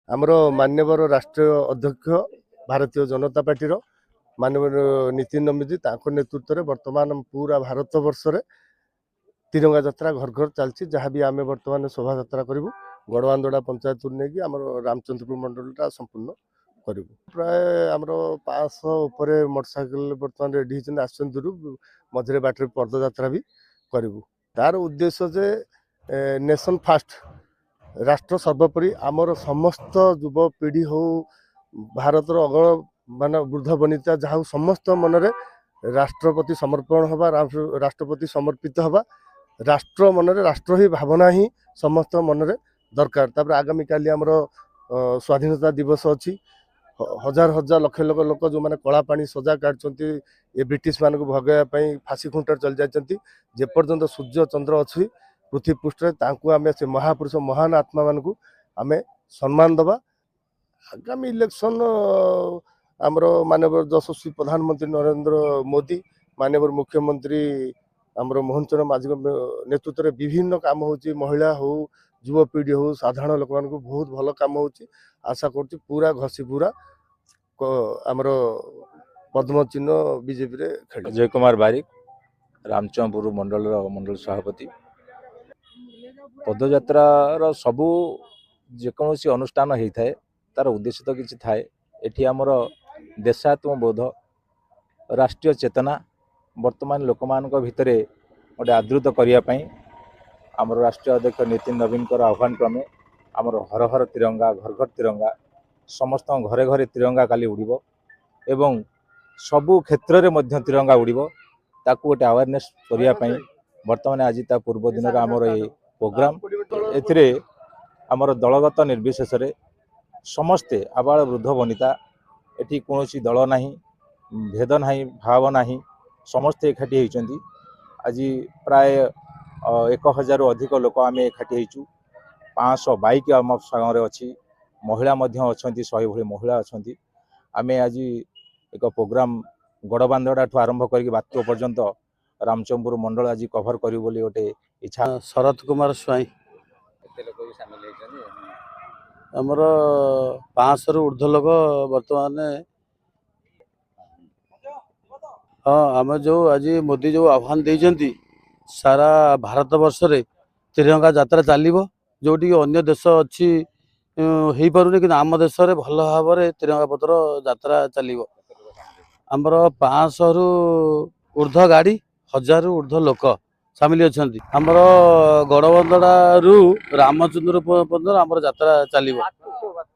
आमर मान्यवर राष्ट्रीय अध्यक्ष भारतीय जनता पार्टी माननीय नितिन नंदी नेतृत्व में वर्तमान पूरा भारत वर्ष रे तिरंगा यात्रा घर घर चलती जहाँ भी आम बर्तमान शोभा यात्रा करूँ गड़वांदड़ा पंचायत नहीं आम रामचंद्रपुर मंडलटा संपूर्ण करूँ प्राय आमर 500 उपर मोटरसाइकिल बर्तमान रेडी आसचंदू मझे बाटर पदयात्रा भी करूँ तार उद्देश्य जे नेशन फास्ट राष्ट्र सर्वोपरि आमर समस्त युवपीढ़ी हो भारतर अगल मान वृद्ध वनिता जहाँ समस्त मनरे राष्ट्रपति समर्पण हवा राष्ट्रपति समर्पित हवा राष्ट्र मनरे राष्ट्र ही भावना ही समस्त मनरे दरकार तापर आगामी काली आमर स्वाधीनता दिवस अच्छी हजार हजार लक्ष लक्ष लोक जो मैंने कला पानी सजा काटुंट ये ब्रिटिश मान को भगाई फाँसी खुंटार चल जाती जेपर्यंत सूर्य चंद्र अच्छी पृथ्वी पृष्ठ आम से महापुरुष महान आत्मा मान को आम सम्मान दबा आगामी इलेक्शन आमर माननीय यशस्वी प्रधानमंत्री नरेंद्र मोदी माननीय मुख्यमंत्री आमर मोहन चरण माझी नेतृत्व में विभिन्न काम होची महिला हो युवपीढ़ी हो साधारण लोक मान को बहुत भल काम होची आशा करती पूरा घसी पूरा आमर पद्म चिन्ह बीजेपी रे खेल अजय कुमार बारिक रामचंद्रपुर मंडल सभापति पदयात्रार सबू जेकोसी अनुष्ठान होता है तार उद्देश्य तो किसी थाए एठी आमर देशात्मबोध राष्ट्रीय चेतना वर्तमान लोक मान भितर गोटे आदृत करने आमर राष्ट्रीय अध्यक्ष नितिन नवीन आह्वान क्रमे आमर हर हर तिरंगा घर घर तिरंगा समस्त घरे घरे तिरंगा काली उड़िबो एवं सबु क्षेत्र रे मध्य तिरंगा उड़िबो ताकू गोटे अवेयरनेस करिया पई वर्तमान आज ता पूर्व दिन आमर ये प्रोग्राम एथिरे आमर दलगत निर्विशेष रे समस्ते आबाल वृद्ध वनिता एठी कोनोसी दल नाही भेद नाही भाव नाही समस्ते एकाठी होइचंदी आज प्राय 1000 अधिक लोक आम एकाठी होइचु 500 बाइक आम सागर अच्छी महिला मध्य अच्छी 100 भली महिला अच्छा आम आज एक प्रोग्राम गड़बांधड़ा ठू आरंभ करके बात्य पर्यंत रामचंद्रपुर मंडल आज कभर करू बोली गोटे इच्छा। शरद कुमार स्वाई आमर 500 रु ऊर्ध्व लोक बर्तमान हाँ आम जो आज मोदी जो आह्वान देइछंती सारा भारत वर्ष रे तिरंगा यात्रा चलो जो अन्य देश अच्छी हो पारे कि आम देश में भल भाव में तिरंगा पत्र यात्रा चलो आमर 500 रु ऊर्ध्व गाड़ी 1000 रु ऊर्ध्व लोक सामिल अच्छा आमर गड़बंदड़ा रु रामचंद्रपुर पर्यंत आमर यात्रा चलो।